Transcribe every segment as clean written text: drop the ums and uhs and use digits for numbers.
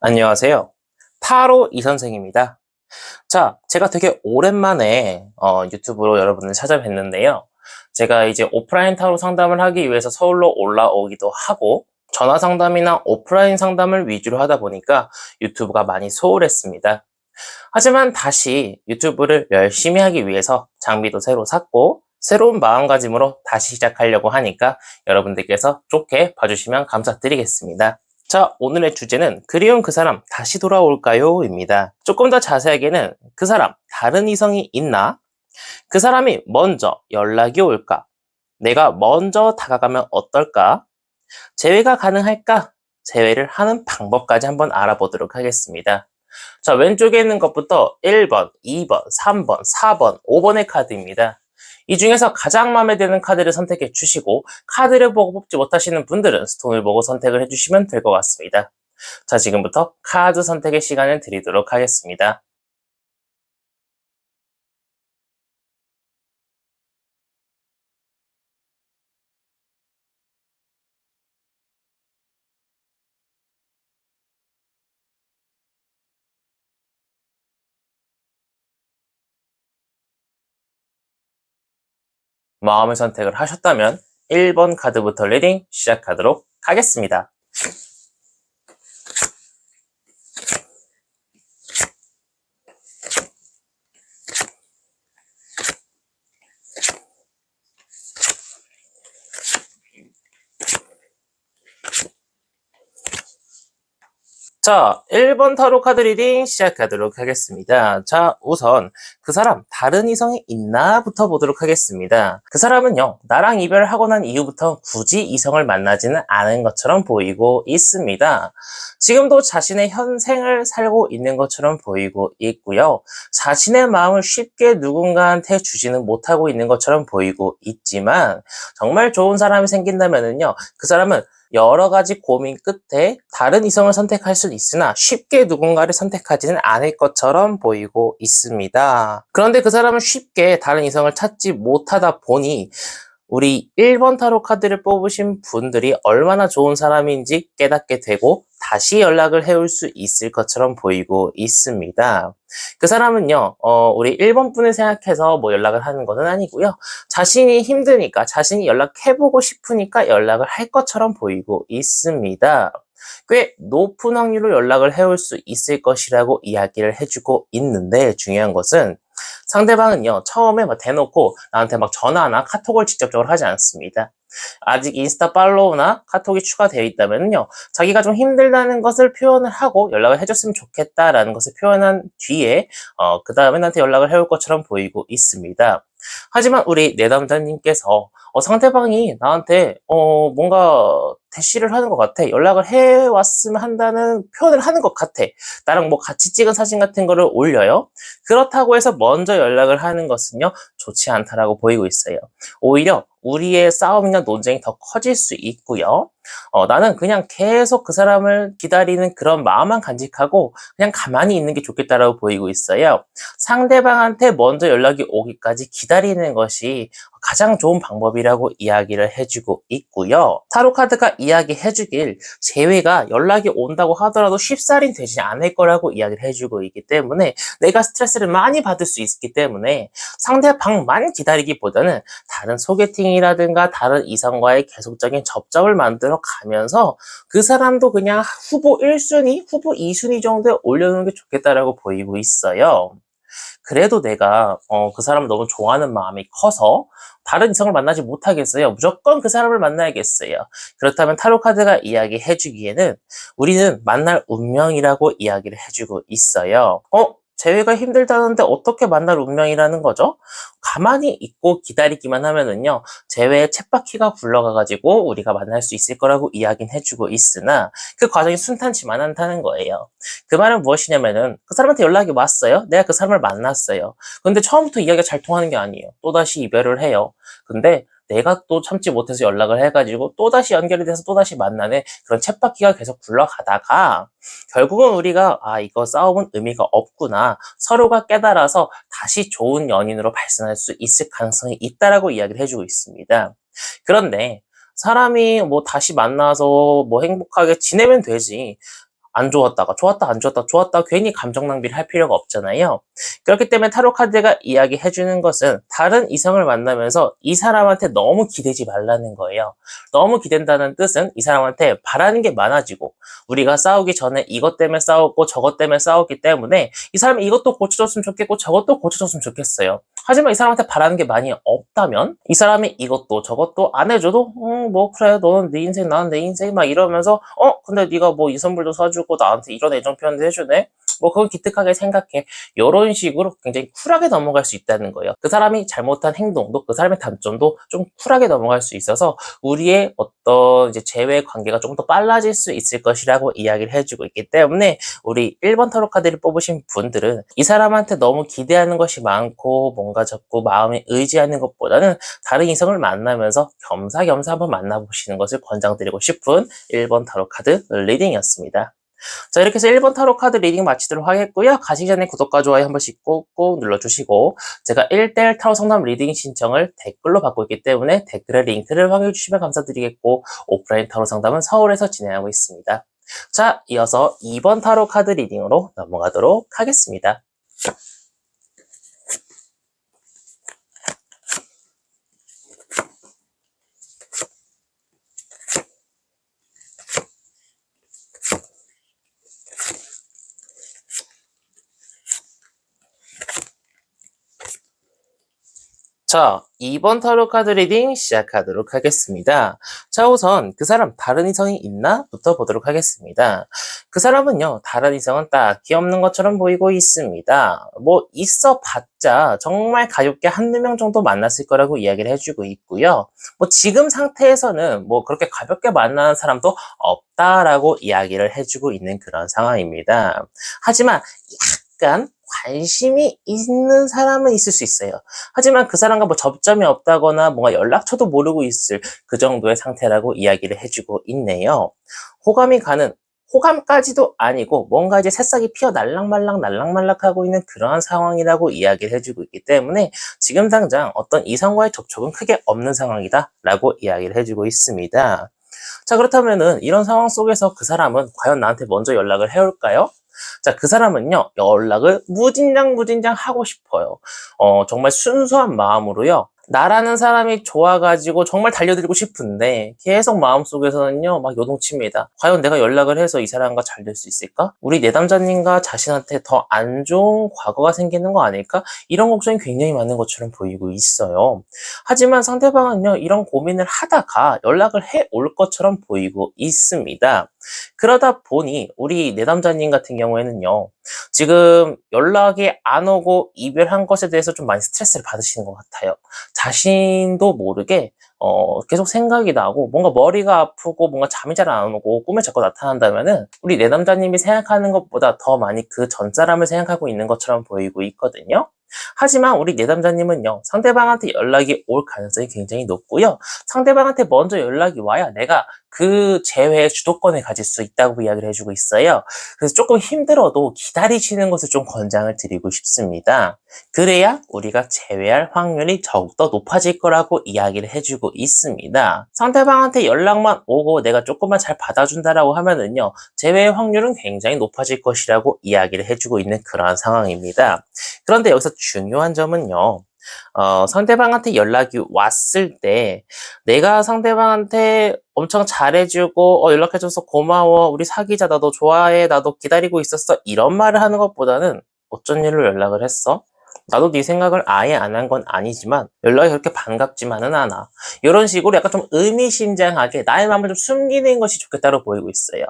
안녕하세요. 타로 이선생입니다. 자, 제가 되게 오랜만에 유튜브로 여러분을 찾아뵀는데요. 제가 이제 오프라인 타로 상담을 하기 위해서 서울로 올라오기도 하고 전화 상담이나 오프라인 상담을 위주로 하다 보니까 유튜브가 많이 소홀했습니다. 하지만 다시 유튜브를 열심히 하기 위해서 장비도 새로 샀고 새로운 마음가짐으로 다시 시작하려고 하니까 여러분들께서 좋게 봐주시면 감사드리겠습니다. 자, 오늘의 주제는 그리운 그 사람 다시 돌아올까요? 입니다. 조금 더 자세하게는 그 사람 다른 이성이 있나? 그 사람이 먼저 연락이 올까? 내가 먼저 다가가면 어떨까? 재회가 가능할까? 재회를 하는 방법까지 한번 알아보도록 하겠습니다. 자, 왼쪽에 있는 것부터 1번, 2번, 3번, 4번, 5번의 카드입니다. 이 중에서 가장 마음에 드는 카드를 선택해 주시고 카드를 보고 뽑지 못하시는 분들은 스톤을 보고 선택을 해주시면 될 것 같습니다. 자, 지금부터 카드 선택의 시간을 드리도록 하겠습니다. 마음의 선택을 하셨다면 1번 카드부터 리딩 시작하도록 하겠습니다. 자, 1번 타로 카드 리딩 시작하도록 하겠습니다. 자, 우선 그 사람 다른 이성이 있나 부터 보도록 하겠습니다. 그 사람은요, 나랑 이별하고 난 이후부터 굳이 이성을 만나지는 않은 것처럼 보이고 있습니다. 지금도 자신의 현생을 살고 있는 것처럼 보이고 있고요. 자신의 마음을 쉽게 누군가한테 주지는 못하고 있는 것처럼 보이고 있지만 정말 좋은 사람이 생긴다면요, 그 사람은 여러 가지 고민 끝에 다른 이성을 선택할 수는 있으나 쉽게 누군가를 선택하지는 않을 것처럼 보이고 있습니다. 그런데 그 사람은 쉽게 다른 이성을 찾지 못하다 보니 우리 1번 타로 카드를 뽑으신 분들이 얼마나 좋은 사람인지 깨닫게 되고 다시 연락을 해올 수 있을 것처럼 보이고 있습니다. 그 사람은요, 우리 1번 분을 생각해서 뭐 연락을 하는 것은 아니고요. 자신이 힘드니까, 자신이 연락해보고 싶으니까 연락을 할 것처럼 보이고 있습니다. 꽤 높은 확률로 연락을 해올 수 있을 것이라고 이야기를 해주고 있는데 중요한 것은 상대방은요, 처음에 막 대놓고 나한테 막 전화나 카톡을 직접적으로 하지 않습니다. 아직 인스타 팔로우나 카톡이 추가되어 있다면요, 자기가 좀 힘들다는 것을 표현을 하고 연락을 해줬으면 좋겠다라는 것을 표현한 뒤에, 그 다음에 나한테 연락을 해올 것처럼 보이고 있습니다. 하지만 우리 내담자님께서 상대방이 나한테 뭔가 대시를 하는 것 같아. 연락을 해왔으면 한다는 표현을 하는 것 같아. 나랑 뭐 같이 찍은 사진 같은 거를 올려요. 그렇다고 해서 먼저 연락을 하는 것은요, 좋지 않다라고 보이고 있어요. 오히려 우리의 싸움이나 논쟁이 더 커질 수 있고요. 나는 그냥 계속 그 사람을 기다리는 그런 마음만 간직하고 그냥 가만히 있는 게 좋겠다라고 보이고 있어요. 상대방한테 먼저 연락이 오기까지 기다리는 것이 가장 좋은 방법이라고 이야기를 해주고 있고요. 타로 카드가 이야기해주길 재회가 연락이 온다고 하더라도 쉽사리 되지 않을 거라고 이야기를 해주고 있기 때문에 내가 스트레스를 많이 받을 수 있기 때문에 상대방만 기다리기보다는 다른 소개팅이라든가 다른 이성과의 계속적인 접점을 만들어 가면서 그 사람도 그냥 후보 1순위, 후보 2순위 정도에 올려놓는 게 좋겠다라고 보이고 있어요. 그래도 내가 그 사람을 너무 좋아하는 마음이 커서 다른 이성을 만나지 못하겠어요. 무조건 그 사람을 만나야겠어요. 그렇다면 타로 카드가 이야기해 주기에는 우리는 만날 운명이라고 이야기를 해주고 있어요. 재회가 힘들다는데 어떻게 만날 운명이라는 거죠? 가만히 있고 기다리기만 하면은요, 재회의 쳇바퀴가 굴러가가지고 우리가 만날 수 있을 거라고 이야기는 해주고 있으나 그 과정이 순탄치만 않다는 거예요. 그 말은 무엇이냐면은 그 사람한테 연락이 왔어요. 내가 그 사람을 만났어요. 근데 처음부터 이야기가 잘 통하는 게 아니에요. 또다시 이별을 해요. 근데 내가 또 참지 못해서 연락을 해가지고 또다시 연결이 돼서 또다시 만나는 그런 쳇바퀴가 계속 굴러가다가 결국은 우리가 이거 싸움은 의미가 없구나. 서로가 깨달아서 다시 좋은 연인으로 발전할 수 있을 가능성이 있다라고 이야기를 해주고 있습니다. 그런데 사람이 뭐 다시 만나서 뭐 행복하게 지내면 되지. 안 좋았다가 좋았다 안 좋았다 좋았다 괜히 감정 낭비를 할 필요가 없잖아요. 그렇기 때문에 타로 카드가 이야기해주는 것은 다른 이성을 만나면서 이 사람한테 너무 기대지 말라는 거예요. 너무 기댄다는 뜻은 이 사람한테 바라는 게 많아지고 우리가 싸우기 전에 이것 때문에 싸웠고 저것 때문에 싸웠기 때문에 이 사람이 이것도 고쳐줬으면 좋겠고 저것도 고쳐줬으면 좋겠어요. 하지만 이 사람한테 바라는 게 많이 없다면 이 사람이 이것도 저것도 안 해줘도 뭐 그래 너는 네 인생 나는 내 인생 막 이러면서 근데 네가 뭐 이 선물도 사주고 나한테 이런 애정 표현도 해주네 뭐 그건 기특하게 생각해 이런 식으로 굉장히 쿨하게 넘어갈 수 있다는 거예요. 그 사람이 잘못한 행동도 그 사람의 단점도 좀 쿨하게 넘어갈 수 있어서 우리의 어떤 이제 재회 관계가 조금 더 빨라질 수 있을 것이라고 이야기를 해주고 있기 때문에 우리 1번 타로 카드를 뽑으신 분들은 이 사람한테 너무 기대하는 것이 많고 뭔가 자꾸 마음에 의지하는 것보다는 다른 이성을 만나면서 겸사겸사 한번 만나보시는 것을 권장드리고 싶은 1번 타로 카드 리딩이었습니다. 자, 이렇게 해서 1번 타로 카드 리딩 마치도록 하겠고요. 가시기 전에 구독과 좋아요 한 번씩 꾹꾹 눌러주시고 제가 1대1 타로 상담 리딩 신청을 댓글로 받고 있기 때문에 댓글에 링크를 확인해 주시면 감사드리겠고 오프라인 타로 상담은 서울에서 진행하고 있습니다. 자, 이어서 2번 타로 카드 리딩으로 넘어가도록 하겠습니다. 자, 2번 타로 카드 리딩 시작하도록 하겠습니다. 자, 우선 그 사람 다른 이성이 있나? 부터 보도록 하겠습니다. 그 사람은요, 다른 이성은 딱히 없는 것처럼 보이고 있습니다. 뭐 있어 봤자 정말 가볍게 한두 명 정도 만났을 거라고 이야기를 해주고 있고요. 뭐 지금 상태에서는 뭐 그렇게 가볍게 만나는 사람도 없다라고 이야기를 해주고 있는 그런 상황입니다. 하지만 약간 관심이 있는 사람은 있을 수 있어요. 하지만 그 사람과 뭐 접점이 없다거나 뭔가 연락처도 모르고 있을 그 정도의 상태라고 이야기를 해주고 있네요. 호감이 가는, 호감까지도 아니고 뭔가 이제 새싹이 피어 날락말락 하고 있는 그러한 상황이라고 이야기를 해주고 있기 때문에 지금 당장 어떤 이성과의 접촉은 크게 없는 상황이다 라고 이야기를 해주고 있습니다. 자, 그렇다면은 이런 상황 속에서 그 사람은 과연 나한테 먼저 연락을 해올까요? 자, 그 사람은요, 연락을 무진장 하고 싶어요. 정말 순수한 마음으로요. 나라는 사람이 좋아가지고 정말 달려들고 싶은데 계속 마음속에서는요 막 요동칩니다. 과연 내가 연락을 해서 이 사람과 잘 될 수 있을까? 우리 내담자님과 자신한테 더 안 좋은 과거가 생기는 거 아닐까? 이런 걱정이 굉장히 많은 것처럼 보이고 있어요. 하지만 상대방은요 이런 고민을 하다가 연락을 해 올 것처럼 보이고 있습니다. 그러다 보니 우리 내담자님 같은 경우에는요 지금 연락이 안 오고 이별한 것에 대해서 좀 많이 스트레스를 받으시는 것 같아요. 자신도 모르게 계속 생각이 나고 뭔가 머리가 아프고 뭔가 잠이 잘 안 오고 꿈에 자꾸 나타난다면은 우리 내남자님이 생각하는 것보다 더 많이 그 전 사람을 생각하고 있는 것처럼 보이고 있거든요. 하지만 우리 내담자님은요 상대방한테 연락이 올 가능성이 굉장히 높고요. 상대방한테 먼저 연락이 와야 내가 그 재회의 주도권을 가질 수 있다고 이야기를 해주고 있어요. 그래서 조금 힘들어도 기다리시는 것을 좀 권장을 드리고 싶습니다. 그래야 우리가 재회할 확률이 더욱더 높아질 거라고 이야기를 해주고 있습니다. 상대방한테 연락만 오고 내가 조금만 잘 받아준다라고 하면은요 재회의 확률은 굉장히 높아질 것이라고 이야기를 해주고 있는 그러한 상황입니다. 그런데 여기서 중요한 점은요 상대방한테 연락이 왔을 때 내가 상대방한테 엄청 잘해주고 연락해줘서 고마워 우리 사귀자 나도 좋아해 나도 기다리고 있었어 이런 말을 하는 것보다는 어쩐 일로 연락을 했어? 나도 네 생각을 아예 안 한 건 아니지만 연락이 그렇게 반갑지만은 않아. 이런 식으로 약간 좀 의미심장하게 나의 마음을 좀 숨기는 것이 좋겠다고 보이고 있어요.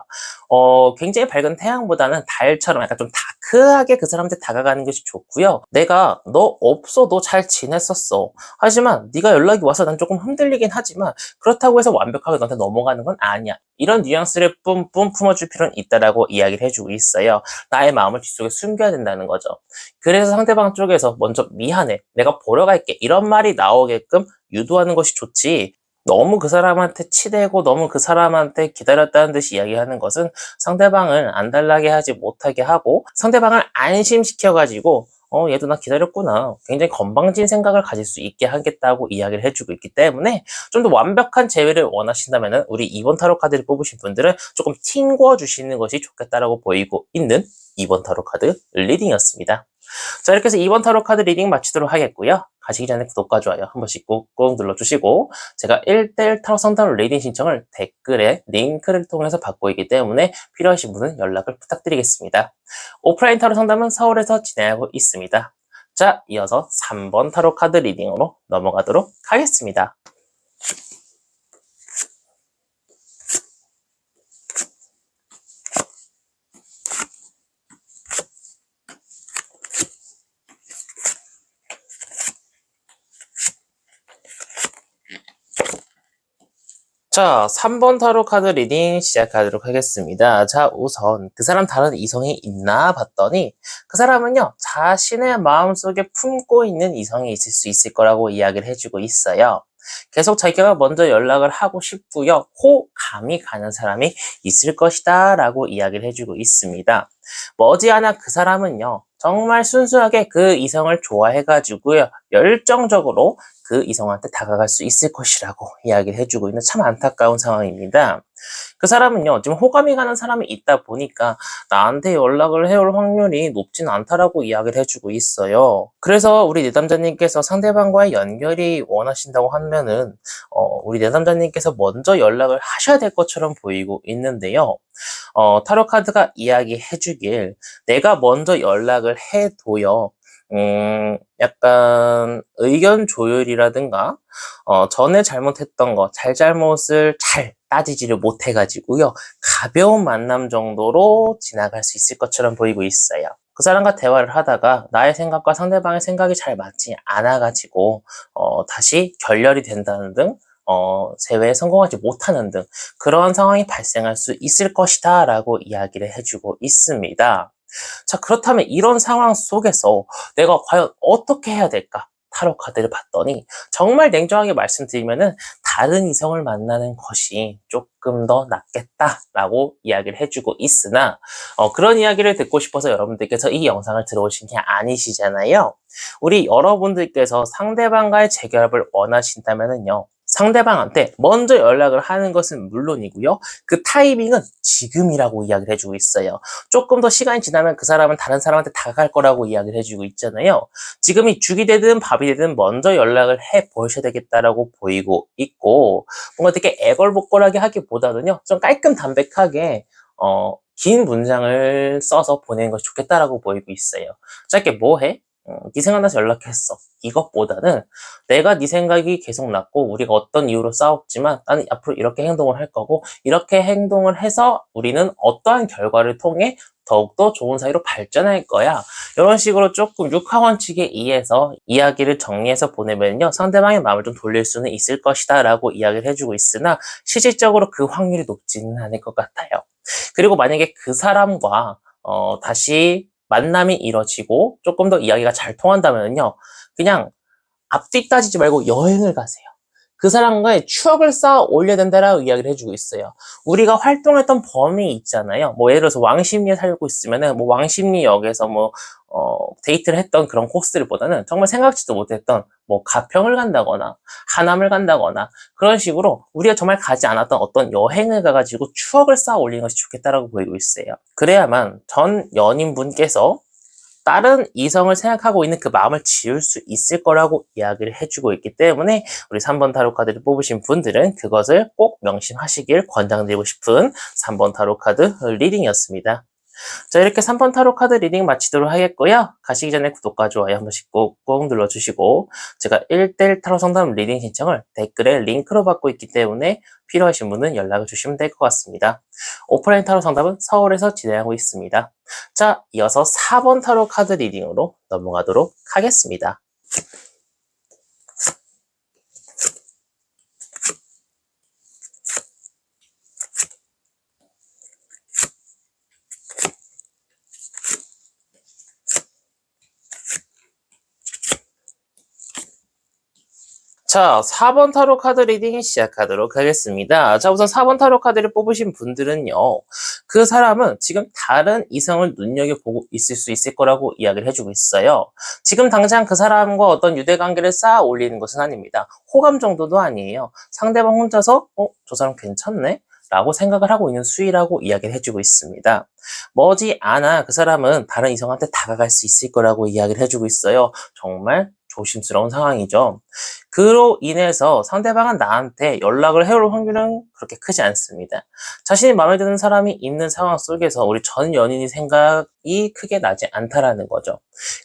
굉장히 밝은 태양보다는 달처럼 약간 좀 다크하게 그 사람한테 다가가는 것이 좋고요. 내가 너 없어도 잘 지냈었어. 하지만 네가 연락이 와서 난 조금 흔들리긴 하지만 그렇다고 해서 완벽하게 너한테 넘어가는 건 아니야. 이런 뉘앙스를 뿜뿜 품어줄 필요는 있다라고 이야기를 해주고 있어요. 나의 마음을 뒷속에 숨겨야 된다는 거죠. 그래서 상대방 쪽에서 먼저 미안해, 내가 보러 갈게 이런 말이 나오게끔 유도하는 것이 좋지 너무 그 사람한테 치대고 너무 그 사람한테 기다렸다는 듯이 이야기하는 것은 상대방을 안달나게 하지 못하게 하고 상대방을 안심시켜가지고 얘도 나 기다렸구나. 굉장히 건방진 생각을 가질 수 있게 하겠다고 이야기를 해주고 있기 때문에 좀 더 완벽한 재회를 원하신다면은 우리 2번 타로 카드를 뽑으신 분들은 조금 튕겨 주시는 것이 좋겠다라고 보이고 있는 2번 타로 카드 리딩이었습니다. 자, 이렇게 해서 2번 타로 카드 리딩 마치도록 하겠고요. 가시기 전에 구독과 좋아요 한 번씩 꾹꾹 눌러주시고, 제가 1대1 타로 상담 리딩 신청을 댓글에 링크를 통해서 받고 있기 때문에 필요하신 분은 연락을 부탁드리겠습니다. 오프라인 타로 상담은 서울에서 진행하고 있습니다. 자, 이어서 3번 타로 카드 리딩으로 넘어가도록 하겠습니다. 자, 3번 타로 카드 리딩 시작하도록 하겠습니다. 자, 우선 그 사람 다른 이성이 있나 봤더니 그 사람은요, 자신의 마음속에 품고 있는 이성이 있을 수 있을 거라고 이야기를 해주고 있어요. 계속 자기가 먼저 연락을 하고 싶고요, 호감이 가는 사람이 있을 것이다 라고 이야기를 해주고 있습니다. 머지않아 그 사람은요, 정말 순수하게 그 이성을 좋아해가지고요, 열정적으로 그 이성한테 다가갈 수 있을 것이라고 이야기를 해주고 있는 참 안타까운 상황입니다. 그 사람은요, 지금 호감이 가는 사람이 있다 보니까 나한테 연락을 해올 확률이 높진 않다라고 이야기를 해주고 있어요. 그래서 우리 내담자님께서 상대방과의 연결이 원하신다고 하면은 우리 내담자님께서 먼저 연락을 하셔야 될 것처럼 보이고 있는데요. 타로 카드가 이야기해주길, 내가 먼저 연락을 해도요, 약간 의견 조율이라든가 전에 잘못했던 거 잘잘못을 잘 따지지를 못해가지고요, 가벼운 만남 정도로 지나갈 수 있을 것처럼 보이고 있어요. 그 사람과 대화를 하다가 나의 생각과 상대방의 생각이 잘 맞지 않아가지고 다시 결렬이 된다는 등 재회에 성공하지 못하는 등 그러한 상황이 발생할 수 있을 것이다 라고 이야기를 해주고 있습니다. 자, 그렇다면 이런 상황 속에서 내가 과연 어떻게 해야 될까? 타로 카드를 봤더니 정말 냉정하게 말씀드리면은 다른 이성을 만나는 것이 조금 더 낫겠다라고 이야기를 해주고 있으나 그런 이야기를 듣고 싶어서 여러분들께서 이 영상을 들어오신 게 아니시잖아요. 우리 여러분들께서 상대방과의 재결합을 원하신다면은요, 상대방한테 먼저 연락을 하는 것은 물론이고요, 그 타이밍은 지금이라고 이야기를 해주고 있어요. 조금 더 시간이 지나면 그 사람은 다른 사람한테 다가갈 거라고 이야기를 해주고 있잖아요. 지금이 죽이 되든 밥이 되든 먼저 연락을 해 보셔야 되겠다라고 보이고 있고, 뭔가 되게 애걸복걸하게 하기보다는요, 좀 깔끔 담백하게 긴 문장을 써서 보내는 것이 좋겠다라고 보이고 있어요. 짧게 뭐 해? 네 생각나서 연락했어. 이것보다는 내가 네 생각이 계속 났고 우리가 어떤 이유로 싸웠지만 나는 앞으로 이렇게 행동을 할 거고, 이렇게 행동을 해서 우리는 어떠한 결과를 통해 더욱더 좋은 사이로 발전할 거야. 이런 식으로 조금 육하원칙에 의해서 이야기를 정리해서 보내면요, 상대방의 마음을 좀 돌릴 수는 있을 것이다 라고 이야기를 해주고 있으나 실질적으로 그 확률이 높지는 않을 것 같아요. 그리고 만약에 그 사람과 다시 만남이 이뤄지고 조금 더 이야기가 잘 통한다면요, 그냥 앞뒤 따지지 말고 여행을 가세요. 그 사람과의 추억을 쌓아 올려야 된다라고 이야기를 해주고 있어요. 우리가 활동했던 범위 있잖아요. 뭐 예를 들어서 왕십리에 살고 있으면은 뭐 왕십리역에서 뭐 데이트를 했던 그런 코스들보다는 정말 생각지도 못했던 뭐 가평을 간다거나 하남을 간다거나 그런 식으로 우리가 정말 가지 않았던 어떤 여행을 가가지고 추억을 쌓아 올리는 것이 좋겠다라고 보이고 있어요. 그래야만 전 연인분께서 다른 이성을 생각하고 있는 그 마음을 지울 수 있을 거라고 이야기를 해주고 있기 때문에 우리 3번 타로 카드를 뽑으신 분들은 그것을 꼭 명심하시길 권장드리고 싶은 3번 타로 카드 리딩이었습니다. 자, 이렇게 3번 타로 카드 리딩 마치도록 하겠고요. 가시기 전에 구독과 좋아요 한 번씩 꾹꾹 눌러주시고, 제가 1대1 타로 상담 리딩 신청을 댓글에 링크로 받고 있기 때문에 필요하신 분은 연락을 주시면 될 것 같습니다. 오프라인 타로 상담은 서울에서 진행하고 있습니다. 자, 이어서 4번 타로 카드 리딩으로 넘어가도록 하겠습니다. 자, 4번 타로 카드 리딩 시작하도록 하겠습니다. 자, 우선 4번 타로 카드를 뽑으신 분들은요, 그 사람은 지금 다른 이성을 눈여겨보고 있을 수 있을 거라고 이야기를 해주고 있어요. 지금 당장 그 사람과 어떤 유대관계를 쌓아 올리는 것은 아닙니다. 호감 정도도 아니에요. 상대방 혼자서 저 사람 괜찮네? 라고 생각을 하고 있는 수위라고 이야기를 해주고 있습니다. 머지않아 그 사람은 다른 이성한테 다가갈 수 있을 거라고 이야기를 해주고 있어요. 정말 조심스러운 상황이죠. 그로 인해서 상대방은 나한테 연락을 해올 확률은 그렇게 크지 않습니다. 자신이 마음에 드는 사람이 있는 상황 속에서 우리 전 연인이 생각이 크게 나지 않다라는 거죠.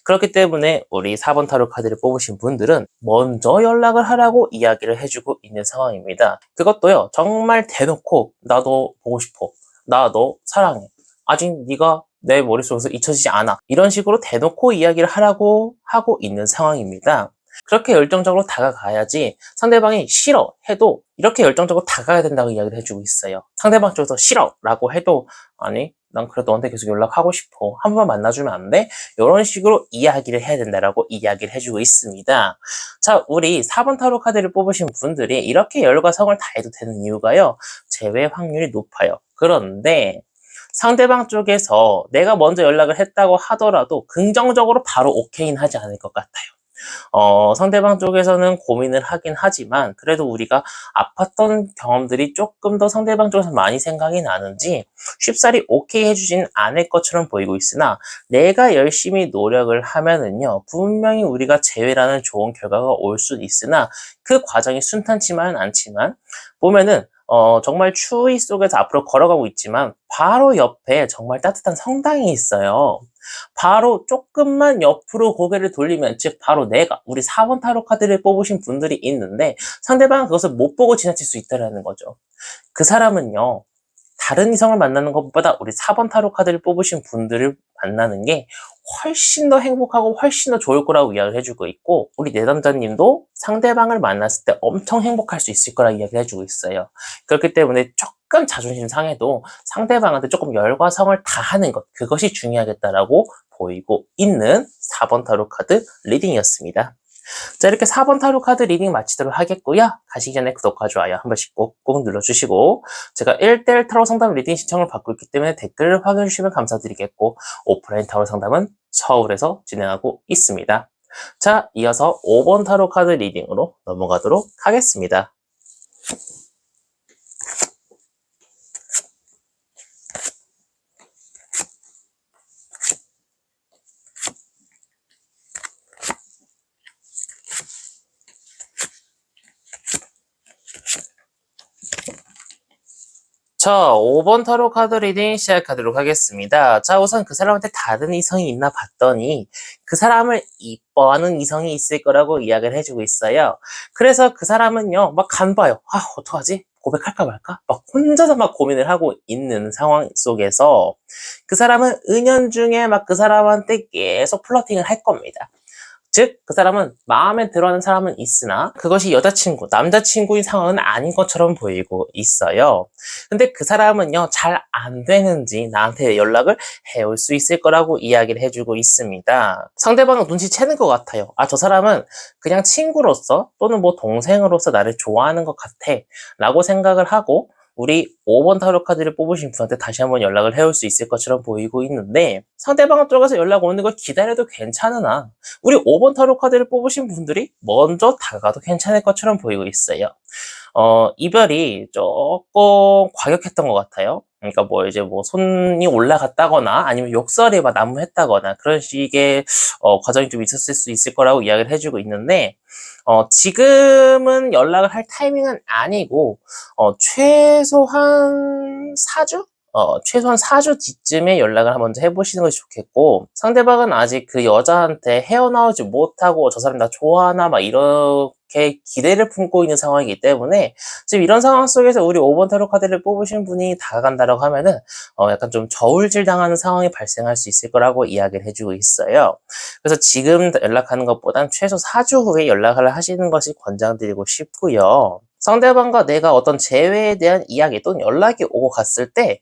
그렇기 때문에 우리 4번 타로 카드를 뽑으신 분들은 먼저 연락을 하라고 이야기를 해주고 있는 상황입니다. 그것도요, 정말 대놓고 나도 보고 싶어. 나 너 사랑해. 아직 네가 내 머릿속에서 잊혀지지 않아. 이런 식으로 대놓고 이야기를 하라고 하고 있는 상황입니다. 그렇게 열정적으로 다가가야지 상대방이 싫어 해도 이렇게 열정적으로 다가가야 된다고 이야기를 해주고 있어요. 상대방 쪽에서 싫어 라고 해도 아니 난 그래도 너한테 계속 연락하고 싶어. 한 번만 만나주면 안 돼? 이런 식으로 이야기를 해야 된다라고 이야기를 해주고 있습니다. 자, 우리 4번 타로 카드를 뽑으신 분들이 이렇게 열과 성을 다해도 되는 이유가요. 재회 확률이 높아요. 그런데 상대방 쪽에서 내가 먼저 연락을 했다고 하더라도 긍정적으로 바로 오케이는 하지 않을 것 같아요. 상대방 쪽에서는 고민을 하긴 하지만 그래도 우리가 아팠던 경험들이 조금 더 상대방 쪽에서 많이 생각이 나는지 쉽사리 오케이 해주진 않을 것처럼 보이고 있으나 내가 열심히 노력을 하면은요 분명히 우리가 재회라는 좋은 결과가 올 수 있으나 그 과정이 순탄치만은 않지만 보면은 정말 추위 속에서 앞으로 걸어가고 있지만 바로 옆에 정말 따뜻한 성당이 있어요. 바로 조금만 옆으로 고개를 돌리면 즉 바로 내가 우리 4번 타로 카드를 뽑으신 분들이 있는데 상대방은 그것을 못 보고 지나칠 수 있다는 거죠. 그 사람은요. 다른 이성을 만나는 것보다 우리 4번 타로 카드를 뽑으신 분들을 만나는 게 훨씬 더 행복하고 훨씬 더 좋을 거라고 이야기를 해주고 있고 우리 내담자님도 상대방을 만났을 때 엄청 행복할 수 있을 거라고 이야기를 해주고 있어요. 그렇기 때문에 조금 자존심 상해도 상대방한테 조금 열과 성을 다하는 것 그것이 중요하겠다라고 보이고 있는 4번 타로 카드 리딩이었습니다. 자, 이렇게 4번 타로 카드 리딩 마치도록 하겠고요. 가시기 전에 구독과 좋아요 한 번씩 꼭 눌러주시고 제가 1대1 타로 상담 리딩 신청을 받고 있기 때문에 댓글을 확인해 주시면 감사드리겠고 오프라인 타로 상담은 서울에서 진행하고 있습니다. 자, 이어서 5번 타로 카드 리딩으로 넘어가도록 하겠습니다. 자, 5번 타로 카드 리딩 시작하도록 하겠습니다. 자, 우선 그 사람한테 다른 이성이 있나 봤더니 그 사람을 이뻐하는 이성이 있을 거라고 이야기를 해주고 있어요. 그래서 그 사람은요, 막 간봐요. 어떡하지? 고백할까 말까? 막 혼자서 막 고민을 하고 있는 상황 속에서 그 사람은 은연중에 막 그 사람한테 계속 플러팅을 할 겁니다. 즉, 그 사람은 마음에 들어하는 사람은 있으나 그것이 여자친구, 남자친구인 상황은 아닌 것처럼 보이고 있어요. 근데 그 사람은요, 잘 안 되는지 나한테 연락을 해올 수 있을 거라고 이야기를 해주고 있습니다. 상대방은 눈치채는 것 같아요. 저 사람은 그냥 친구로서 또는 뭐 동생으로서 나를 좋아하는 것 같아 라고 생각을 하고 우리 5번 타로 카드를 뽑으신 분한테 다시 한번 연락을 해올 수 있을 것처럼 보이고 있는데 상대방 쪽에서 연락 오는 걸 기다려도 괜찮으나 우리 5번 타로 카드를 뽑으신 분들이 먼저 다가가도 괜찮을 것처럼 보이고 있어요. 이별이 조금 과격했던 것 같아요. 그러니까 뭐 이제 뭐 손이 올라갔다거나 아니면 욕설이 막 난무했다거나 그런 식의 과정이 좀 있었을 수 있을 거라고 이야기를 해주고 있는데 지금은 연락을 할 타이밍은 아니고 최소한 4주? 최소한 4주 뒤쯤에 연락을 먼저 해보시는 것이 좋겠고 상대방은 아직 그 여자한테 헤어나오지 못하고 저 사람 나 좋아하나 막 이렇게 기대를 품고 있는 상황이기 때문에 지금 이런 상황 속에서 우리 5번 타로 카드를 뽑으신 분이 다가간다고 하면은 약간 좀 저울질 당하는 상황이 발생할 수 있을 거라고 이야기를 해주고 있어요. 그래서 지금 연락하는 것보단 최소 4주 후에 연락을 하시는 것이 권장드리고 싶고요. 상대방과 내가 어떤 재회에 대한 이야기 또는 연락이 오고 갔을 때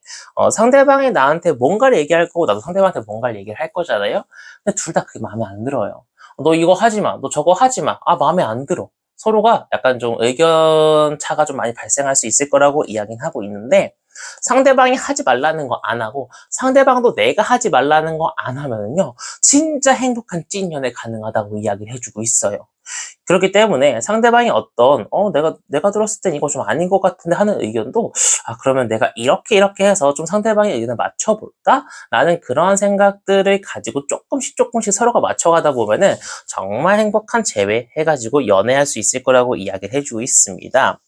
상대방이 나한테 뭔가를 얘기할 거고 나도 상대방한테 뭔가를 얘기를 할 거잖아요. 근데 둘 다 그게 마음에 안 들어요. 너 이거 하지 마. 너 저거 하지 마. 마음에 안 들어. 서로가 약간 좀 의견 차가 좀 많이 발생할 수 있을 거라고 이야기는 하고 있는데 상대방이 하지 말라는 거 안 하고 상대방도 내가 하지 말라는 거 안 하면은요, 진짜 행복한 찐연애 가능하다고 이야기를 해주고 있어요. 그렇기 때문에 상대방이 어떤 내가 들었을 땐 이거 좀 아닌 것 같은데 하는 의견도, 그러면 내가 이렇게 해서 좀 상대방의 의견을 맞춰볼까? 라는 그런 생각들을 가지고 조금씩 서로가 맞춰가다 보면은 정말 행복한 재회해가지고 연애할 수 있을 거라고 이야기를 해주고 있습니다.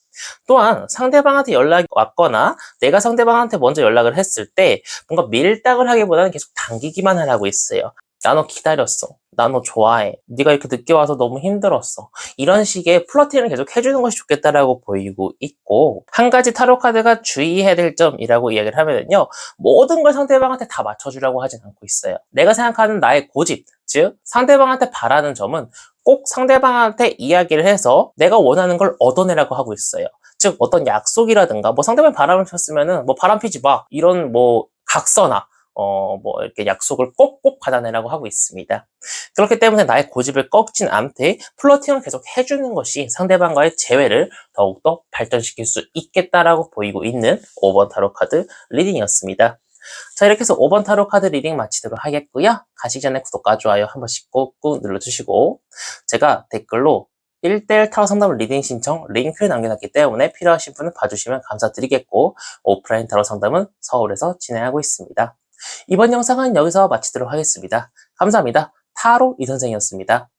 또한 상대방한테 연락이 왔거나 내가 상대방한테 먼저 연락을 했을 때 뭔가 밀당을 하기보다는 계속 당기기만 하라고 했어요. 나 너 기다렸어. 나 너 좋아해. 네가 이렇게 늦게 와서 너무 힘들었어. 이런 식의 플러팅을 계속 해주는 것이 좋겠다라고 보이고 있고, 한 가지 타로 카드가 주의해야 될 점이라고 이야기를 하면은요, 모든 걸 상대방한테 다 맞춰주라고 하진 않고 있어요. 내가 생각하는 나의 고집, 즉 상대방한테 바라는 점은 꼭 상대방한테 이야기를 해서 내가 원하는 걸 얻어내라고 하고 있어요. 즉 어떤 약속이라든가 뭐 상대방이 바람을 폈으면은 뭐 바람 피지 마, 이런 뭐 각서나 뭐 이렇게 약속을 꼭꼭 받아내라고 하고 있습니다. 그렇기 때문에 나의 고집을 꺾진 않되 플러팅을 계속 해주는 것이 상대방과의 재회를 더욱더 발전시킬 수 있겠다라고 보이고 있는 5번 타로 카드 리딩이었습니다. 자, 이렇게 해서 5번 타로 카드 리딩 마치도록 하겠고요. 가시기 전에 구독과 좋아요 한 번씩 꾹꾹 눌러주시고, 제가 댓글로 1대1 타로 상담 리딩 신청 링크를 남겨놨기 때문에 필요하신 분은 봐주시면 감사드리겠고, 오프라인 타로 상담은 서울에서 진행하고 있습니다. 이번 영상은 여기서 마치도록 하겠습니다. 감사합니다. 타로 이선생이었습니다.